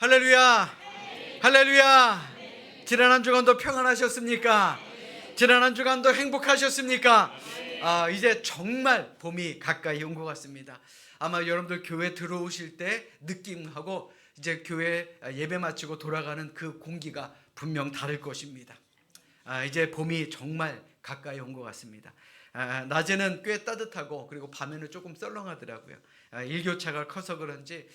할렐루야, 할렐루야. 지난 한 주간도 평안하셨습니까? 지난 한 주간도 행복하셨습니까? 이제 정말 봄이 가까이 온 것 같습니다. 아마 여러분들 교회 들어오실 때 느낌하고 이제 교회 예배 마치고 돌아가는 그 공기가 분명 다를 것입니다. 이제 봄이 정말 가까이 온 것 같습니다. 낮에는 꽤 따뜻하고 그리고 밤에는 조금 썰렁하더라고요. 일교차가 커서 그런지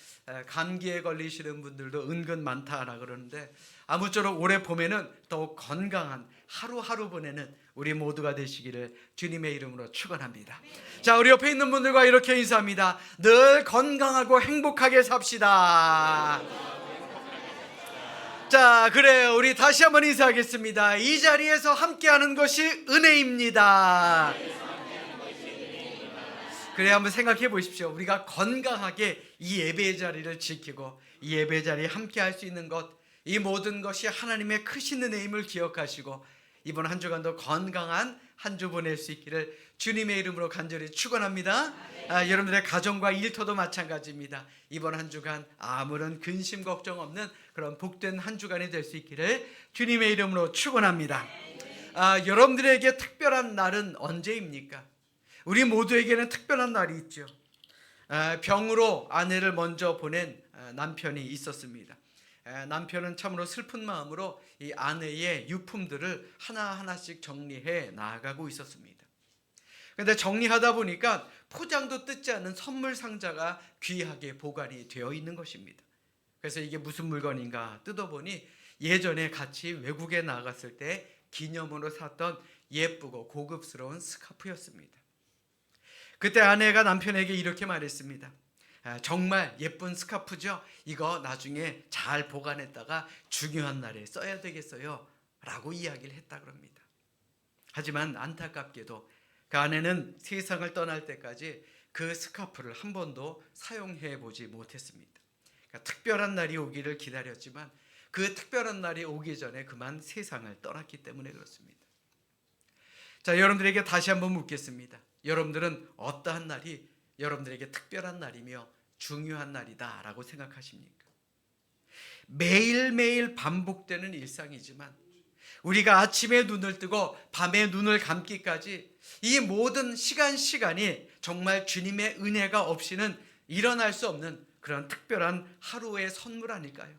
감기에 걸리시는 분들도 은근 많다라 그러는데, 아무쪼록 올해 봄에는 더욱 건강한 하루하루 보내는 우리 모두가 되시기를 주님의 이름으로 축원합니다. 자, 우리 옆에 있는 분들과 이렇게 인사합니다. 늘 건강하고 행복하게 삽시다. 자, 그래요. 우리 다시 한번 인사하겠습니다. 이 자리에서 함께하는 것이 은혜입니다. 그래, 한번 생각해 보십시오. 우리가 건강하게 이 예배의 자리를 지키고 이 예배 자리에 함께 할 수 있는 것, 이 모든 것이 하나님의 크신 은혜임을 기억하시고 이번 한 주간도 건강한 한 주 보낼 수 있기를 주님의 이름으로 간절히 축원합니다. 여러분들의 가정과 일터도 마찬가지입니다. 이번 한 주간 아무런 근심 걱정 없는 그런 복된 한 주간이 될 수 있기를 주님의 이름으로 축원합니다. 여러분들에게 특별한 날은 언제입니까? 우리 모두에게는 특별한 날이 있죠. 병으로 아내를 먼저 보낸 남편이 있었습니다. 남편은 참으로 슬픈 마음으로 이 아내의 유품들을 하나하나씩 정리해 나아가고 있었습니다. 그런데 정리하다 보니까 포장도 뜯지 않은 선물 상자가 귀하게 보관이 되어 있는 것입니다. 그래서 이게 무슨 물건인가 뜯어보니 예전에 같이 외국에 나갔을 때 기념으로 샀던 예쁘고 고급스러운 스카프였습니다. 그때 아내가 남편에게 이렇게 말했습니다. 정말 예쁜 스카프죠? 이거 나중에 잘 보관했다가 중요한 날에 써야 되겠어요 라고 이야기를 했다 그럽니다. 하지만 안타깝게도 그 아내는 세상을 떠날 때까지 그 스카프를 한 번도 사용해 보지 못했습니다. 그러니까 특별한 날이 오기를 기다렸지만 그 특별한 날이 오기 전에 그만 세상을 떠났기 때문에 그렇습니다. 자, 여러분들에게 다시 한번 묻겠습니다. 여러분들은 어떠한 날이 여러분들에게 특별한 날이며 중요한 날이다 라고 생각하십니까? 매일매일 반복되는 일상이지만 우리가 아침에 눈을 뜨고 밤에 눈을 감기까지 이 모든 시간이 정말 주님의 은혜가 없이는 일어날 수 없는 그런 특별한 하루의 선물 아닐까요?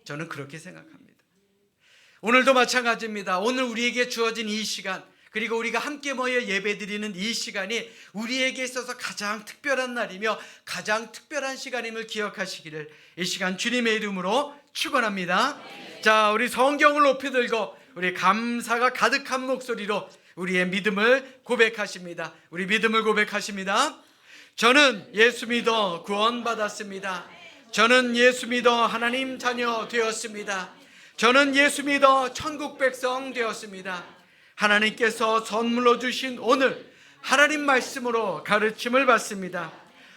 저는 그렇게 생각합니다. 오늘도 마찬가지입니다. 오늘 우리에게 주어진 이 시간, 그리고 우리가 함께 모여 예배드리는 이 시간이 우리에게 있어서 가장 특별한 날이며 가장 특별한 시간임을 기억하시기를 이 시간 주님의 이름으로 축원합니다. 자, 우리 성경을 높이 들고 우리 감사가 가득한 목소리로 우리의 믿음을 고백하십니다. 우리 믿음을 고백하십니다. 저는 예수 믿어 구원받았습니다. 저는 예수 믿어 하나님 자녀 되었습니다. 저는 예수 믿어 천국 백성 되었습니다. 하나님께서 선물로 주신 오늘 하나님 말씀으로 가르침을 받습니다.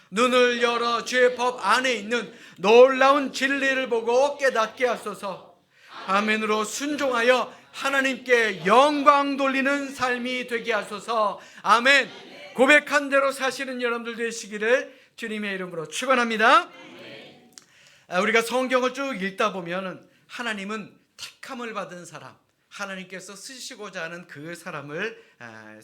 눈을 열어 주의 법 안에 있는 놀라운 진리를 보고 깨닫게 하소서. 아멘으로 순종하여 하나님께 영광 돌리는 삶이 되게 하소서. 아멘. 고백한 대로 사시는 여러분들 되시기를 주님의 이름으로 축원합니다. 우리가 성경을 쭉 읽다 보면 하나님은 택함을 받은 사람, 하나님께서 쓰시고자 하는 그 사람을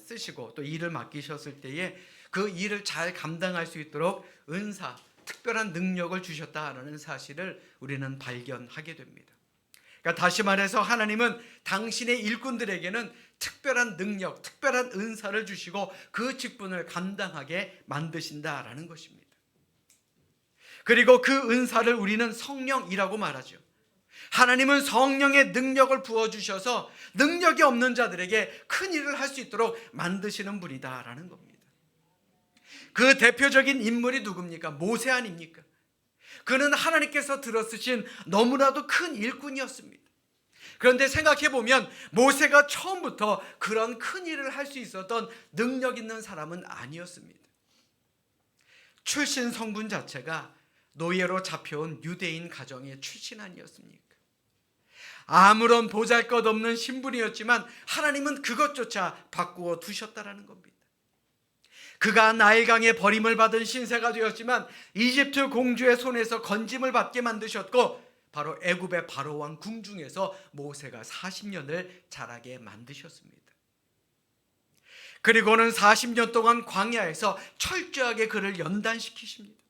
쓰시고 또 일을 맡기셨을 때에 그 일을 잘 감당할 수 있도록 은사, 특별한 능력을 주셨다라는 사실을 우리는 발견하게 됩니다. 그러니까 다시 말해서 하나님은 당신의 일꾼들에게는 특별한 능력, 특별한 은사를 주시고 그 직분을 감당하게 만드신다라는 것입니다. 그리고 그 은사를 우리는 성령이라고 말하죠. 하나님은 성령의 능력을 부어주셔서 능력이 없는 자들에게 큰 일을 할 수 있도록 만드시는 분이다라는 겁니다. 그 대표적인 인물이 누굽니까? 모세 아닙니까? 그는 하나님께서 들어쓰신 너무나도 큰 일꾼이었습니다. 그런데 생각해보면 모세가 처음부터 그런 큰 일을 할 수 있었던 능력 있는 사람은 아니었습니다. 출신 성분 자체가 노예로 잡혀온 유대인 가정의 출신 아니었습니까? 아무런 보잘것없는 신분이었지만 하나님은 그것조차 바꾸어 두셨다라는 겁니다. 그가 나일강에 버림을 받은 신세가 되었지만 이집트 공주의 손에서 건짐을 받게 만드셨고, 바로 애굽의 바로 왕 궁중에서 모세가 40년을 자라게 만드셨습니다. 그리고는 40년 동안 광야에서 철저하게 그를 연단시키십니다.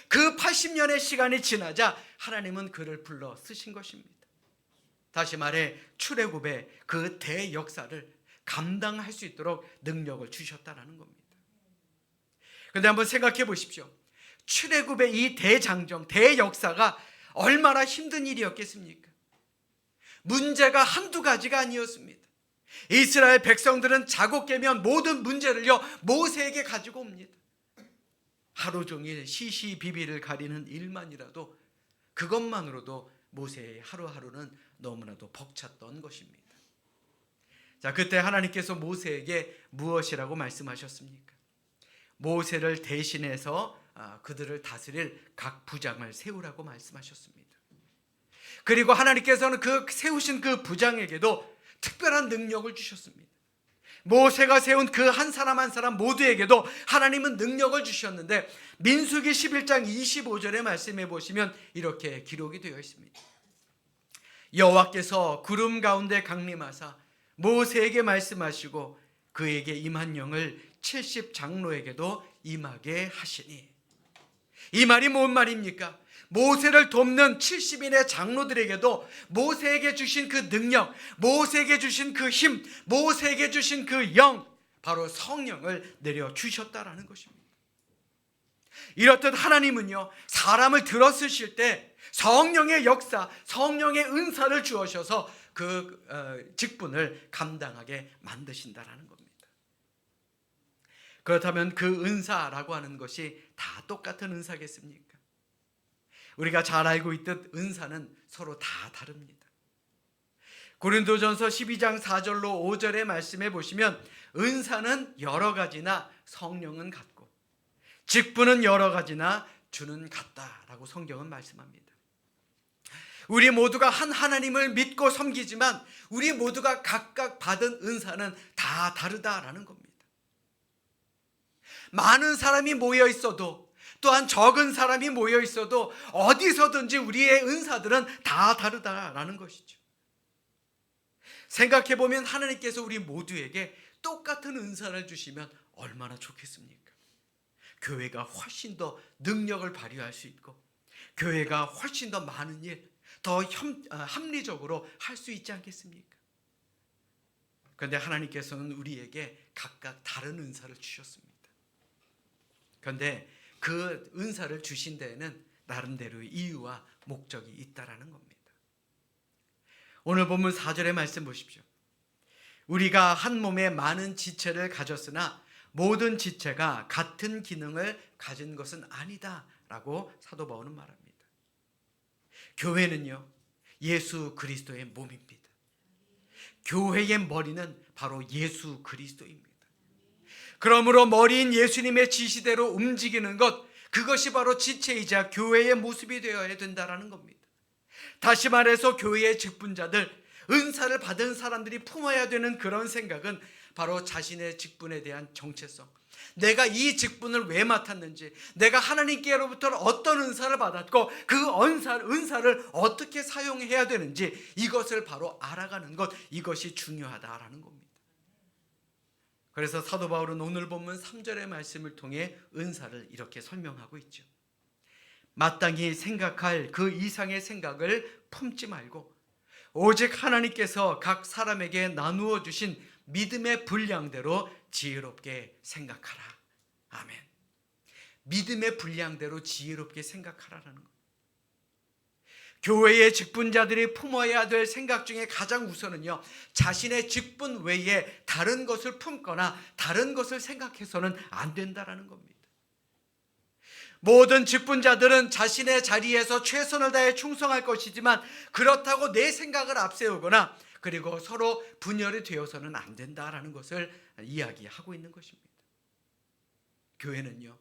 그 80년의 시간이 지나자 하나님은 그를 불러 쓰신 것입니다. 다시 말해 출애굽의 그 대역사를 감당할 수 있도록 능력을 주셨다는 겁니다. 그런데 한번 생각해 보십시오. 출애굽의 이 대장정, 대역사가 얼마나 힘든 일이었겠습니까? 문제가 한두 가지가 아니었습니다. 이스라엘 백성들은 자고 깨면 모든 문제를요 모세에게 가지고 옵니다. 하루 종일 시시비비를 가리는 일만이라도, 그것만으로도 모세의 하루하루는 너무나도 벅찼던 것입니다. 자, 그때 하나님께서 모세에게 무엇이라고 말씀하셨습니까? 모세를 대신해서 그들을 다스릴 각 부장을 세우라고 말씀하셨습니다. 그리고 하나님께서는 그 세우신 그 부장에게도 특별한 능력을 주셨습니다. 모세가 세운 그 한 사람 한 사람 모두에게도 하나님은 능력을 주셨는데, 민수기 11장 25절의 말씀해 보시면 이렇게 기록이 되어 있습니다. 여호와께서 구름 가운데 강림하사 모세에게 말씀하시고 그에게 임한 영을 70장로에게도 임하게 하시니. 이 말이 뭔 말입니까? 모세를 돕는 70인의 장로들에게도 모세에게 주신 그 능력, 모세에게 주신 그 힘, 모세에게 주신 그 영, 바로 성령을 내려주셨다라는 것입니다. 이렇듯 하나님은요 사람을 들어쓰실 때 성령의 역사, 성령의 은사를 주어셔서 그 직분을 감당하게 만드신다라는 겁니다. 그렇다면 그 은사라고 하는 것이 다 똑같은 은사겠습니까? 우리가 잘 알고 있듯 은사는 서로 다 다릅니다. 고린도전서 12장 4절로 5절의 말씀에 보시면 은사는 여러 가지나 성령은 같고 직분은 여러 가지나 주는 같다라고 성경은 말씀합니다. 우리 모두가 한 하나님을 믿고 섬기지만 우리 모두가 각각 받은 은사는 다 다르다라는 겁니다. 많은 사람이 모여 있어도, 또한 적은 사람이 모여 있어도 어디서든지 우리의 은사들은 다 다르다라는 것이죠. 생각해 보면 하나님께서 우리 모두에게 똑같은 은사를 주시면 얼마나 좋겠습니까? 교회가 훨씬 더 능력을 발휘할 수 있고, 교회가 훨씬 더 많은 일, 더 합리적으로 할 수 있지 않겠습니까? 그런데 하나님께서는 우리에게 각각 다른 은사를 주셨습니다. 그런데 그 은사를 주신 데에는 나름대로의 이유와 목적이 있다라는 겁니다. 오늘 본문 4절의 말씀 보십시오. 우리가 한 몸에 많은 지체를 가졌으나 모든 지체가 같은 기능을 가진 것은 아니다라고 사도 바울은 말합니다. 교회는요 예수 그리스도의 몸입니다. 교회의 머리는 바로 예수 그리스도입니다. 그러므로 머리인 예수님의 지시대로 움직이는 것, 그것이 바로 지체이자 교회의 모습이 되어야 된다는 겁니다. 다시 말해서 교회의 직분자들, 은사를 받은 사람들이 품어야 되는 그런 생각은 바로 자신의 직분에 대한 정체성, 내가 이 직분을 왜 맡았는지, 내가 하나님께로부터 어떤 은사를 받았고 그 은사를 어떻게 사용해야 되는지, 이것을 바로 알아가는 것, 이것이 중요하다라는 겁니다. 그래서 사도 바울은 오늘 본문 3절의 말씀을 통해 은사를 이렇게 설명하고 있죠. 마땅히 생각할 그 이상의 생각을 품지 말고 오직 하나님께서 각 사람에게 나누어 주신 믿음의 분량대로 지혜롭게 생각하라. 아멘. 믿음의 분량대로 지혜롭게 생각하라는 것. 교회의 직분자들이 품어야 될 생각 중에 가장 우선은요, 자신의 직분 외에 다른 것을 품거나 다른 것을 생각해서는 안 된다라는 겁니다. 모든 직분자들은 자신의 자리에서 최선을 다해 충성할 것이지만 그렇다고 내 생각을 앞세우거나 그리고 서로 분열이 되어서는 안 된다라는 것을 이야기하고 있는 것입니다. 교회는요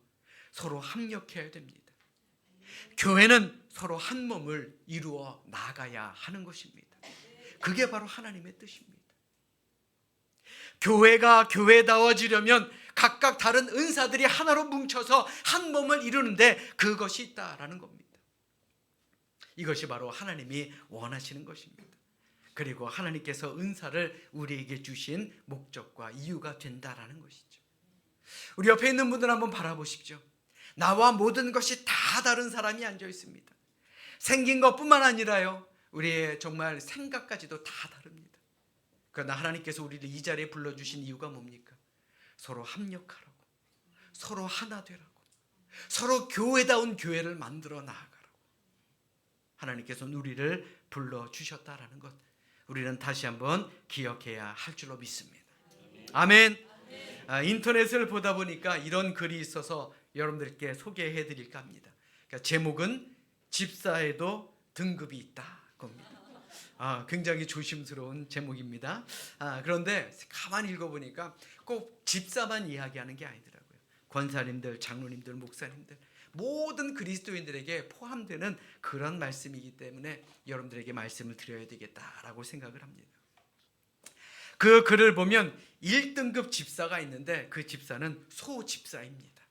서로 합력해야 됩니다. 교회는 서로 한 몸을 이루어 나가야 하는 것입니다. 그게 바로 하나님의 뜻입니다. 교회가 교회다워지려면 각각 다른 은사들이 하나로 뭉쳐서 한 몸을 이루는데 그것이 있다라는 겁니다. 이것이 바로 하나님이 원하시는 것입니다. 그리고 하나님께서 은사를 우리에게 주신 목적과 이유가 된다라는 것이죠. 우리 옆에 있는 분들 한번 바라보십시오. 나와 모든 것이 다 다른 사람이 앉아 있습니다. 생긴 것뿐만 아니라요, 우리의 정말 생각까지도 다 다릅니다. 그러나 하나님께서 우리를 이 자리에 불러주신 이유가 뭡니까? 서로 합력하라고, 서로 하나 되라고, 서로 교회다운 교회를 만들어 나아가라고 하나님께서 우리를 불러주셨다라는 것, 우리는 다시 한번 기억해야 할 줄로 믿습니다. 아멘. 인터넷을 보다 보니까 이런 글이 있어서 여러분들께 소개해 드릴까 합니다. 그러니까 제목은 집사에도 등급이 있다 겁니다. 굉장히 조심스러운 제목입니다. 그런데 가만히 읽어보니까 꼭 집사만 이야기하는 게 아니더라고요. 권사님들, 장로님들, 목사님들, 모든 그리스도인들에게 포함되는 그런 말씀이기 때문에 여러분들에게 말씀을 드려야 되겠다라고 생각을 합니다. 그 글을 보면 1등급 집사가 있는데 그 집사는 소집사입니다.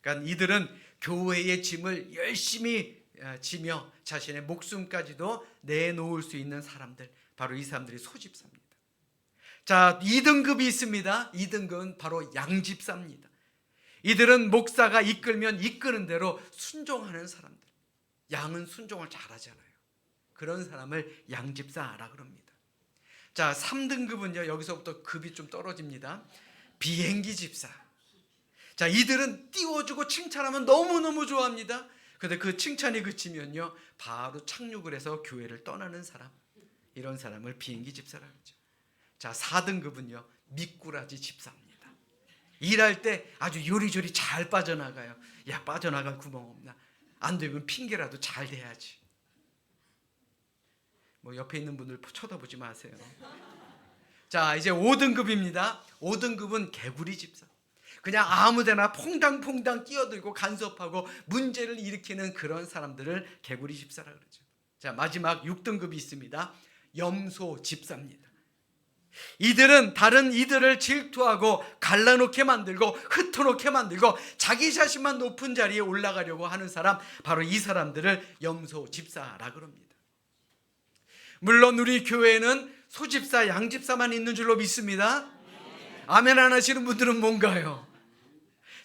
그러니까 이들은 교회의 짐을 열심히 지며 자신의 목숨까지도 내놓을 수 있는 사람들, 바로 이 사람들이 소집사입니다. 자, 2등급이 있습니다. 2등급은 바로 양집사입니다. 이들은 목사가 이끌면 이끄는 대로 순종하는 사람들. 양은 순종을 잘하잖아요. 그런 사람을 양집사라 그럽니다. 자, 3등급은요, 여기서부터 급이 좀 떨어집니다. 비행기 집사. 자, 이들은 띄워주고 칭찬하면 너무너무 좋아합니다. 그런데 그 칭찬이 그치면요, 바로 착륙을 해서 교회를 떠나는 사람, 이런 사람을 비행기 집사라고 하죠. 자, 4등급은요, 미꾸라지 집사입니다. 일할 때 아주 요리조리 잘 빠져나가요. 야, 빠져나갈 구멍 없나? 안 되면 핑계라도 잘 대야지. 뭐 옆에 있는 분들 쳐다보지 마세요. 자, 이제 5등급입니다. 5등급은 개구리 집사. 그냥 아무데나 퐁당퐁당 끼어들고 간섭하고 문제를 일으키는 그런 사람들을 개구리 집사라 그러죠. 자, 마지막 6등급이 있습니다. 염소 집사입니다. 이들은 다른 이들을 질투하고 갈라놓게 만들고 흩어놓게 만들고 자기 자신만 높은 자리에 올라가려고 하는 사람, 바로 이 사람들을 염소 집사라 그럽니다. 물론 우리 교회에는 소집사, 양집사만 있는 줄로 믿습니다. 아멘 안 하시는 분들은 뭔가요?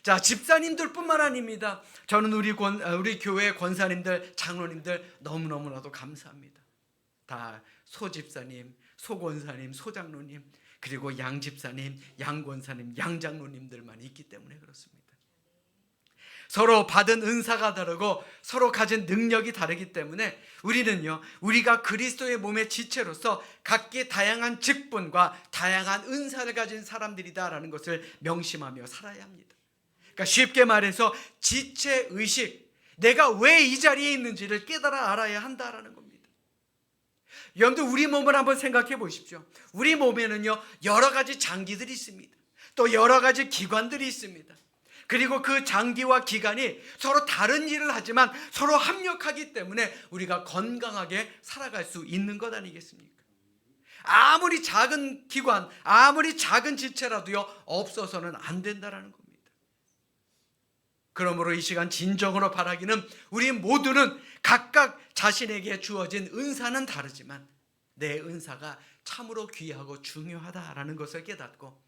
자, 집사님들 뿐만 아닙니다. 저는 우리 교회 권사님들, 장로님들 너무너무나도 감사합니다. 다 소집사님, 소권사님, 소장로님, 그리고 양집사님, 양권사님, 양장로님들만 있기 때문에 그렇습니다. 서로 받은 은사가 다르고 서로 가진 능력이 다르기 때문에 우리는요, 우리가 그리스도의 몸의 지체로서 각기 다양한 직분과 다양한 은사를 가진 사람들이다라는 것을 명심하며 살아야 합니다. 그러니까 쉽게 말해서 지체의식, 내가 왜 이 자리에 있는지를 깨달아 알아야 한다라는 겁니다. 여러분들, 우리 몸을 한번 생각해 보십시오. 우리 몸에는요, 여러 가지 장기들이 있습니다. 또 여러 가지 기관들이 있습니다. 그리고 그 장기와 기관이 서로 다른 일을 하지만 서로 합력하기 때문에 우리가 건강하게 살아갈 수 있는 것 아니겠습니까? 아무리 작은 기관, 아무리 작은 지체라도요, 없어서는 안 된다라는 겁니다. 그러므로 이 시간 진정으로 바라기는, 우리 모두는 각각 자신에게 주어진 은사는 다르지만 내 은사가 참으로 귀하고 중요하다라는 것을 깨닫고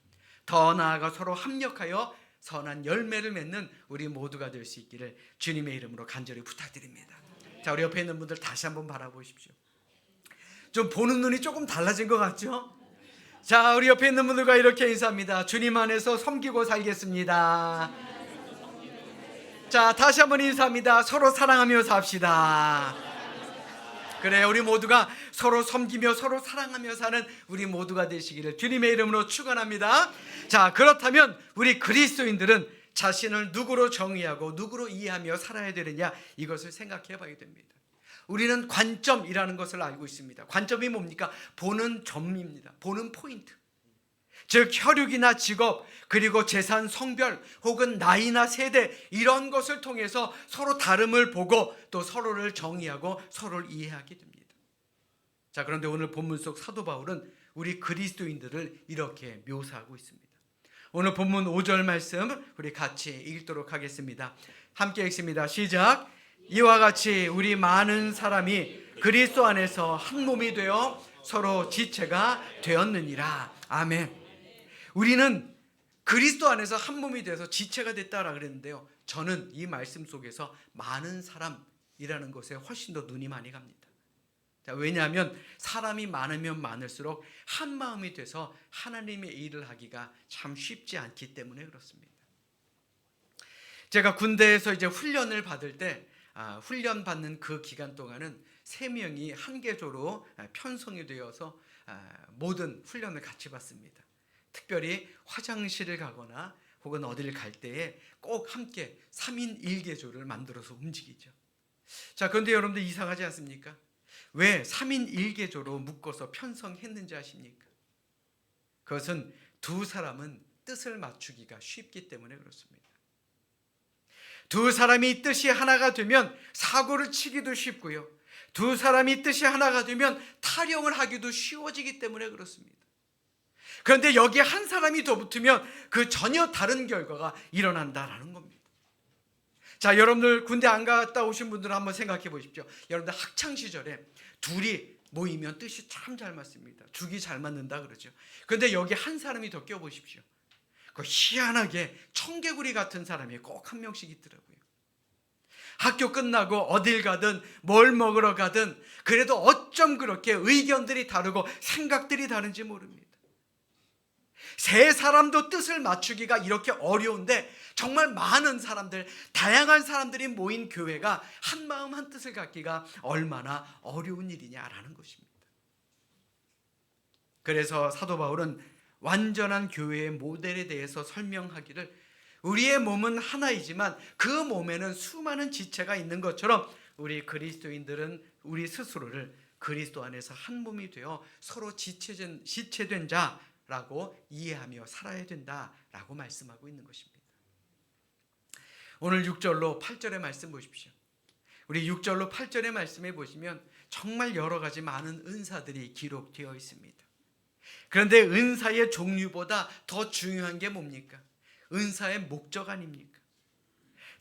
더 나아가 서로 합력하여 선한 열매를 맺는 우리 모두가 될 수 있기를 주님의 이름으로 간절히 부탁드립니다. 자, 우리 옆에 있는 분들 다시 한번 바라보십시오. 좀 보는 눈이 조금 달라진 것 같죠? 자, 우리 옆에 있는 분들과 이렇게 인사합니다. 주님 안에서 섬기고 살겠습니다. 자, 다시 한번 인사합니다. 서로 사랑하며 삽시다. 그래, 우리 모두가 서로 섬기며 서로 사랑하며 사는 우리 모두가 되시기를 주님의 이름으로 축원합니다. 자, 그렇다면 우리 그리스도인들은 자신을 누구로 정의하고 누구로 이해하며 살아야 되느냐, 이것을 생각해 봐야 됩니다. 우리는 관점이라는 것을 알고 있습니다. 관점이 뭡니까? 보는 점입니다. 보는 포인트. 즉 혈육이나 직업, 그리고 재산, 성별, 혹은 나이나 세대, 이런 것을 통해서 서로 다름을 보고 또 서로를 정의하고 서로를 이해하게 됩니다. 자, 그런데 오늘 본문 속 사도 바울은 우리 그리스도인들을 이렇게 묘사하고 있습니다. 오늘 본문 5절 말씀 우리 같이 읽도록 하겠습니다. 함께 읽습니다. 시작. 이와 같이 우리 많은 사람이 그리스도 안에서 한 몸이 되어 서로 지체가 되었느니라. 아멘. 우리는 그리스도 안에서 한 몸이 되어서 지체가 됐다라 그랬는데요, 저는 이 말씀 속에서 많은 사람이라는 것에 훨씬 더 눈이 많이 갑니다. 왜냐하면 사람이 많으면 많을수록 한 마음이 돼서 하나님의 일을 하기가 참 쉽지 않기 때문에 그렇습니다. 제가 군대에서 이제 훈련을 받을 때 훈련 받는 그 기간 동안은 3명이 한 계조로 편성이 되어서 모든 훈련을 같이 받습니다. 특별히 화장실을 가거나 혹은 어디를 갈 때에 꼭 함께 3인 1계조를 만들어서 움직이죠. 자, 그런데 여러분들 이상하지 않습니까? 왜 3인 1계조로 묶어서 편성했는지 아십니까? 그것은 두 사람은 뜻을 맞추기가 쉽기 때문에 그렇습니다. 두 사람이 뜻이 하나가 되면 사고를 치기도 쉽고요, 두 사람이 뜻이 하나가 되면 타령을 하기도 쉬워지기 때문에 그렇습니다. 그런데 여기에 한 사람이 더 붙으면 그 전혀 다른 결과가 일어난다라는 겁니다. 자, 여러분들 군대 안 갔다 오신 분들은 한번 생각해 보십시오. 여러분들 학창시절에 둘이 모이면 뜻이 참 잘 맞습니다. 죽이 잘 맞는다 그러죠. 그런데 여기 한 사람이 더 껴보십시오. 그 희한하게 청개구리 같은 사람이 꼭 한 명씩 있더라고요. 학교 끝나고 어딜 가든 뭘 먹으러 가든 그래도 어쩜 그렇게 의견들이 다르고 생각들이 다른지 모릅니다. 세 사람도 뜻을 맞추기가 이렇게 어려운데 정말 많은 사람들, 다양한 사람들이 모인 교회가 한 마음 한 뜻을 갖기가 얼마나 어려운 일이냐라는 것입니다. 그래서 사도 바울은 완전한 교회의 모델에 대해서 설명하기를, 우리의 몸은 하나이지만 그 몸에는 수많은 지체가 있는 것처럼 우리 그리스도인들은 우리 스스로를 그리스도 안에서 한 몸이 되어 서로 지체된 자라고 이해하며 살아야 된다라고 말씀하고 있는 것입니다. 오늘 6절로 8절의 말씀 보십시오. 우리 6절로 8절의 말씀에 보시면 정말 여러 가지 많은 은사들이 기록되어 있습니다. 그런데 은사의 종류보다 더 중요한 게 뭡니까? 은사의 목적 아닙니까?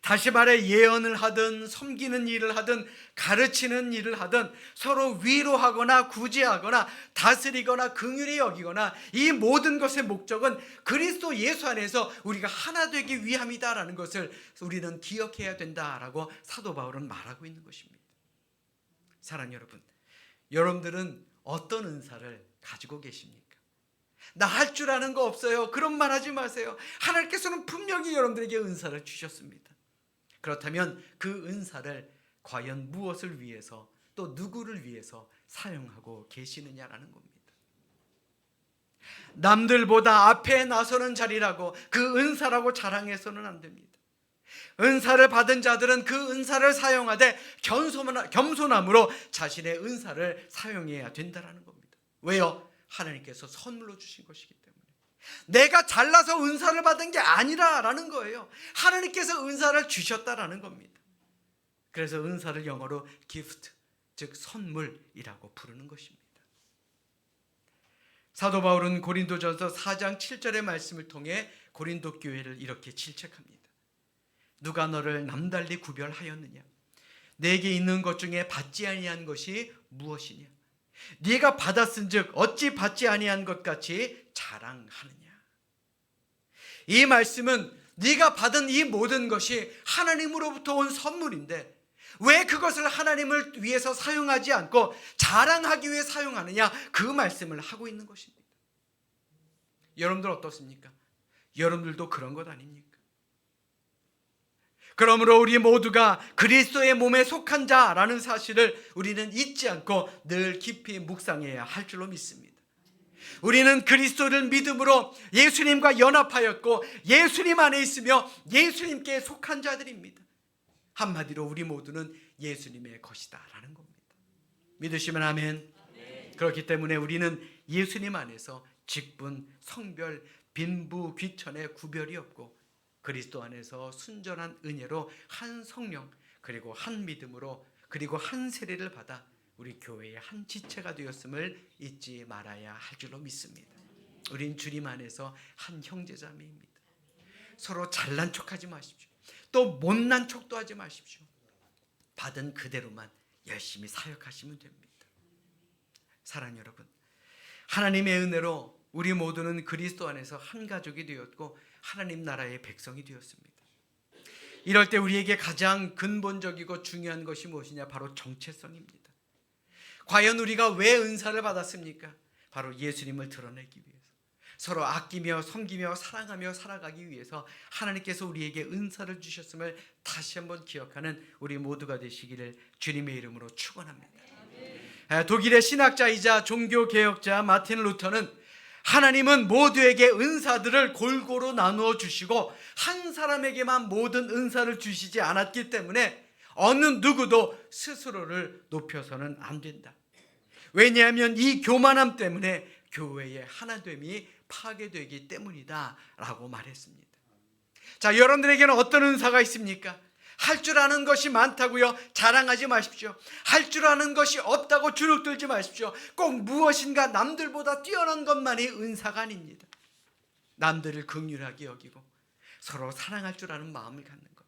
다시 말해 예언을 하든 섬기는 일을 하든 가르치는 일을 하든 서로 위로하거나 구제하거나 다스리거나 긍휼히 여기거나 이 모든 것의 목적은 그리스도 예수 안에서 우리가 하나 되기 위함이다라는 것을 우리는 기억해야 된다라고 사도 바울은 말하고 있는 것입니다. 사랑하는 여러분, 여러분들은 어떤 은사를 가지고 계십니까? 나 할 줄 아는 거 없어요, 그런 말 하지 마세요. 하나님께서는 분명히 여러분들에게 은사를 주셨습니다. 그렇다면 그 은사를 과연 무엇을 위해서 또 누구를 위해서 사용하고 계시느냐라는 겁니다. 남들보다 앞에 나서는 자리라고 그 은사라고 자랑해서는 안 됩니다. 은사를 받은 자들은 그 은사를 사용하되 겸손함으로 자신의 은사를 사용해야 된다는 겁니다. 왜요? 하나님께서 선물로 주신 것이기 때문에. 내가 잘나서 은사를 받은 게 아니라라는 거예요. 하나님께서 은사를 주셨다라는 겁니다. 그래서 은사를 영어로 gift, 즉 선물이라고 부르는 것입니다. 사도 바울은 고린도전서 4장 7절의 말씀을 통해 고린도 교회를 이렇게 질책합니다. 누가 너를 남달리 구별하였느냐? 내게 있는 것 중에 받지 아니한 것이 무엇이냐? 네가 받았은즉 어찌 받지 아니한 것 같이 자랑하느냐? 이 말씀은 네가 받은 이 모든 것이 하나님으로부터 온 선물인데 왜 그것을 하나님을 위해서 사용하지 않고 자랑하기 위해 사용하느냐? 그 말씀을 하고 있는 것입니다. 여러분들 어떻습니까? 여러분들도 그런 것 아닙니까? 그러므로 우리 모두가 그리스도의 몸에 속한 자라는 사실을 우리는 잊지 않고 늘 깊이 묵상해야 할 줄로 믿습니다. 우리는 그리스도를 믿음으로 예수님과 연합하였고 예수님 안에 있으며 예수님께 속한 자들입니다. 한마디로 우리 모두는 예수님의 것이다라는 겁니다. 믿으시면 아멘. 그렇기 때문에 우리는 예수님 안에서 직분, 성별, 빈부, 귀천의 구별이 없고 그리스도 안에서 순전한 은혜로 한 성령 그리고 한 믿음으로 그리고 한 세례를 받아 우리 교회의 한 지체가 되었음을 잊지 말아야 할 줄로 믿습니다. 우린 주님 안에서 한 형제자매입니다. 서로 잘난 척하지 마십시오. 또 못난 척도 하지 마십시오. 받은 그대로만 열심히 사역하시면 됩니다. 사랑하는 여러분, 하나님의 은혜로 우리 모두는 그리스도 안에서 한 가족이 되었고 하나님 나라의 백성이 되었습니다. 이럴 때 우리에게 가장 근본적이고 중요한 것이 무엇이냐? 바로 정체성입니다. 과연 우리가 왜 은사를 받았습니까? 바로 예수님을 드러내기 위해서, 서로 아끼며 섬기며 사랑하며 살아가기 위해서 하나님께서 우리에게 은사를 주셨음을 다시 한번 기억하는 우리 모두가 되시기를 주님의 이름으로 축원합니다. 독일의 신학자이자 종교개혁자 마틴 루터는 하나님은 모두에게 은사들을 골고루 나누어 주시고 한 사람에게만 모든 은사를 주시지 않았기 때문에 어느 누구도 스스로를 높여서는 안 된다. 왜냐하면 이 교만함 때문에 교회의 하나됨이 파괴되기 때문이다 라고 말했습니다. 자, 여러분들에게는 어떤 은사가 있습니까? 할 줄 아는 것이 많다고요? 자랑하지 마십시오. 할 줄 아는 것이 없다고 주눅들지 마십시오. 꼭 무엇인가 남들보다 뛰어난 것만이 은사가 아닙니다. 남들을 긍휼하게 여기고 서로 사랑할 줄 아는 마음을 갖는 것,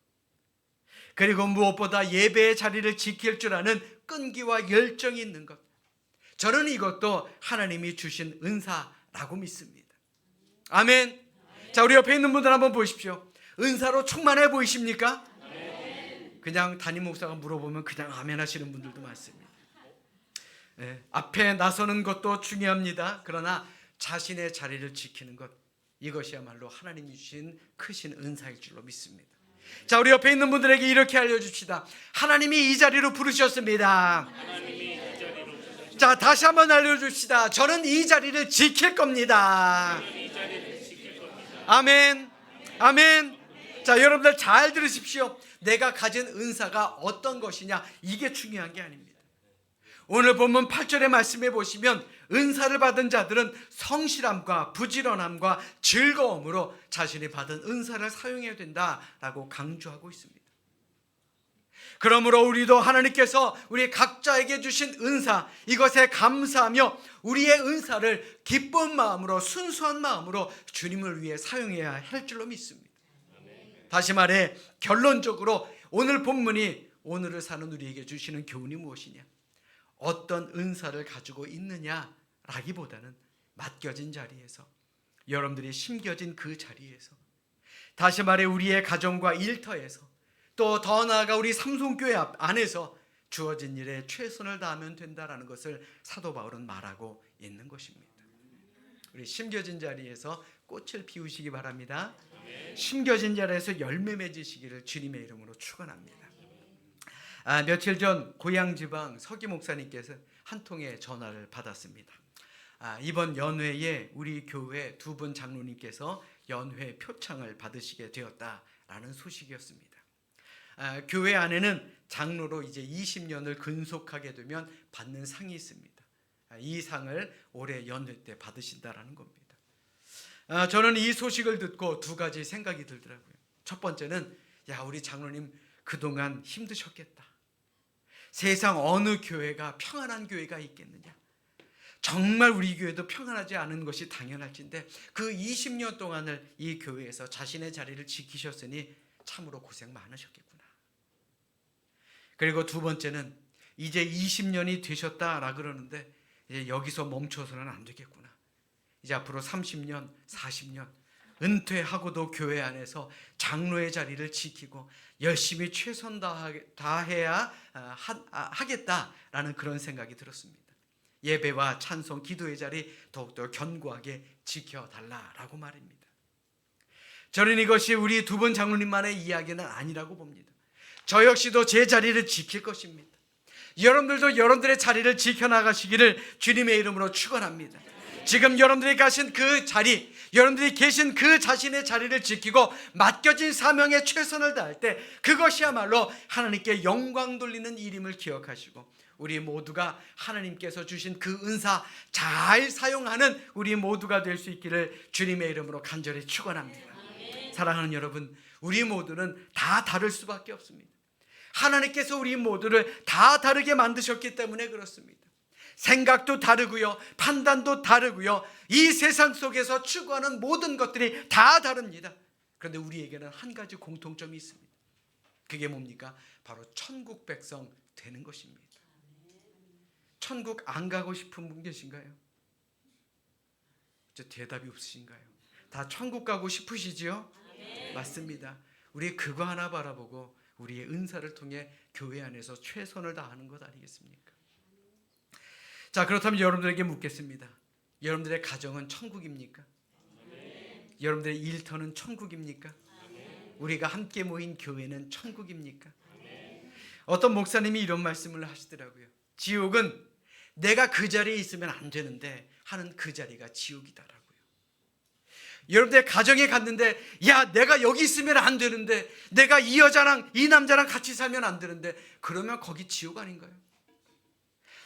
그리고 무엇보다 예배의 자리를 지킬 줄 아는 끈기와 열정이 있는 것, 저는 이것도 하나님이 주신 은사라고 믿습니다. 아멘. 자, 우리 옆에 있는 분들 한번 보십시오. 은사로 충만해 보이십니까? 그냥 담임 목사가 물어보면 그냥 아멘 하시는 분들도 많습니다. 앞에 나서는 것도 중요합니다. 그러나 자신의 자리를 지키는 것, 이것이야말로 하나님이 주신 크신 은사일 줄로 믿습니다. 자, 우리 옆에 있는 분들에게 이렇게 알려줍시다. 하나님이 이 자리로 부르셨습니다. 자, 다시 한번 알려줍시다. 저는 이 자리를 지킬 겁니다. 아멘. 아멘. 자, 여러분들 잘 들으십시오. 내가 가진 은사가 어떤 것이냐, 이게 중요한 게 아닙니다. 오늘 본문 8절의 말씀에 보시면 은사를 받은 자들은 성실함과 부지런함과 즐거움으로 자신이 받은 은사를 사용해야 된다라고 강조하고 있습니다. 그러므로 우리도 하나님께서 우리 각자에게 주신 은사, 이것에 감사하며 우리의 은사를 기쁜 마음으로, 순수한 마음으로 주님을 위해 사용해야 할 줄로 믿습니다. 다시 말해 결론적으로 오늘 본문이 오늘을 사는 우리에게 주시는 교훈이 무엇이냐, 어떤 은사를 가지고 있느냐라기보다는 맡겨진 자리에서, 여러분들이 심겨진 그 자리에서, 다시 말해 우리의 가정과 일터에서, 또 더 나아가 우리 삼성교회 안에서 주어진 일에 최선을 다하면 된다라는 것을 사도 바울은 말하고 있는 것입니다. 우리 심겨진 자리에서 꽃을 피우시기 바랍니다. 심겨진 자리에서 열매 맺으시기를 주님의 이름으로 축원합니다. 며칠 전 고향지방 서기 목사님께서 한 통의 전화를 받았습니다. 이번 연회에 우리 교회 두 분 장로님께서 연회 표창을 받으시게 되었다라는 소식이었습니다. 교회 안에는 장로로 이제 20년을 근속하게 되면 받는 상이 있습니다. 이 상을 올해 연회 때 받으신다라는 겁니다. 저는 이 소식을 듣고 두 가지 생각이 들더라고요. 첫 번째는, 야, 우리 장로님 그동안 힘드셨겠다. 세상 어느 교회가 평안한 교회가 있겠느냐. 정말 우리 교회도 평안하지 않은 것이 당연할진데 그 20년 동안을 이 교회에서 자신의 자리를 지키셨으니 참으로 고생 많으셨겠구나. 그리고 두 번째는, 이제 20년이 되셨다라 그러는데 이제 여기서 멈춰서는 안 되겠구나. 이제 앞으로 30년, 40년 은퇴하고도 교회 안에서 장로의 자리를 지키고 열심히 최선 다해야 하겠다라는 그런 생각이 들었습니다. 예배와 찬송, 기도의 자리 더욱더 견고하게 지켜달라라고 말입니다. 저는 이것이 우리 두 분 장로님만의 이야기는 아니라고 봅니다. 저 역시도 제 자리를 지킬 것입니다. 여러분들도 여러분들의 자리를 지켜나가시기를 주님의 이름으로 축원합니다. 지금 여러분들이 가신 그 자리, 여러분들이 계신 그 자신의 자리를 지키고 맡겨진 사명에 최선을 다할 때 그것이야말로 하나님께 영광 돌리는 일임을 기억하시고 우리 모두가 하나님께서 주신 그 은사 잘 사용하는 우리 모두가 될 수 있기를 주님의 이름으로 간절히 축원합니다. 사랑하는 여러분, 우리 모두는 다 다를 수밖에 없습니다. 하나님께서 우리 모두를 다 다르게 만드셨기 때문에 그렇습니다. 생각도 다르고요, 판단도 다르고요, 이 세상 속에서 추구하는 모든 것들이 다 다릅니다. 그런데 우리에게는 한 가지 공통점이 있습니다. 그게 뭡니까? 바로 천국 백성 되는 것입니다. 천국 안 가고 싶은 분 계신가요? 이제 대답이 없으신가요? 다 천국 가고 싶으시지요? 맞습니다. 우리 그거 하나 바라보고 우리의 은사를 통해 교회 안에서 최선을 다하는 것 아니겠습니까? 자, 그렇다면 여러분들에게 묻겠습니다. 여러분들의 가정은 천국입니까? 여러분들의 일터는 천국입니까? 우리가 함께 모인 교회는 천국입니까? 어떤 목사님이 이런 말씀을 하시더라고요. 지옥은 내가 그 자리에 있으면 안 되는데 하는 그 자리가 지옥이다라고요. 여러분들 가정에 갔는데, 야, 내가 여기 있으면 안 되는데, 내가 이 여자랑 이 남자랑 같이 살면 안 되는데, 그러면 거기 지옥 아닌가요?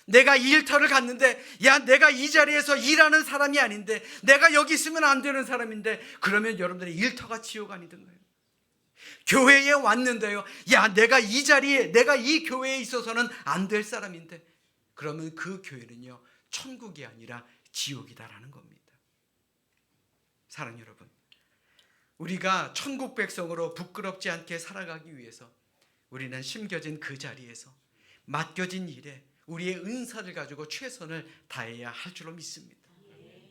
내가 이 일터를 갔는데, 야, 내가 이 자리에서 일하는 사람이 아닌데, 내가 여기 있으면 안 되는 사람인데, 그러면 여러분들의 일터가 지옥 아니던가요? 교회에 왔는데요, 야, 내가 이 자리에, 내가 이 교회에 있어서는 안 될 사람인데, 그러면 그 교회는요, 천국이 아니라 지옥이다라는 겁니다. 사랑하는 여러분, 우리가 천국 백성으로 부끄럽지 않게 살아가기 위해서 우리는 심겨진 그 자리에서 맡겨진 일에 우리의 은사를 가지고 최선을 다해야 할 줄로 믿습니다.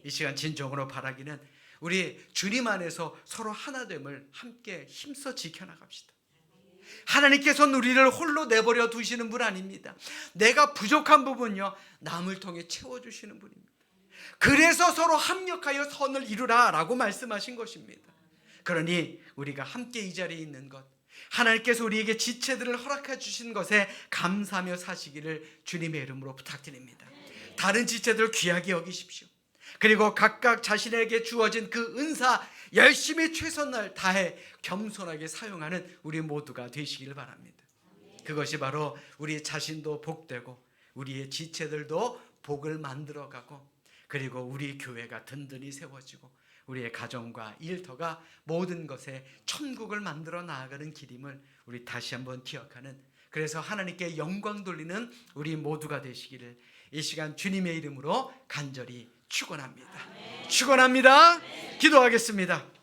이 시간 진정으로 바라기는 우리 주님 안에서 서로 하나됨을 함께 힘써 지켜나갑시다. 하나님께서는 우리를 홀로 내버려 두시는 분 아닙니다. 내가 부족한 부분요, 남을 통해 채워주시는 분입니다. 그래서 서로 합력하여 선을 이루라 라고 말씀하신 것입니다. 그러니 우리가 함께 이 자리에 있는 것, 하나님께서 우리에게 지체들을 허락해 주신 것에 감사하며 사시기를 주님의 이름으로 부탁드립니다. 다른 지체들 귀하게 여기십시오. 그리고 각각 자신에게 주어진 그 은사 열심히 최선을 다해 겸손하게 사용하는 우리 모두가 되시기를 바랍니다. 그것이 바로 우리 자신도 복되고 우리의 지체들도 복을 만들어가고, 그리고 우리 교회가 든든히 세워지고 우리의 가정과 일터가 모든 것에 천국을 만들어 나아가는 길임을 우리 다시 한번 기억하는, 그래서 하나님께 영광 돌리는 우리 모두가 되시기를 이 시간 주님의 이름으로 간절히 축원합니다. 축원합니다. 기도하겠습니다.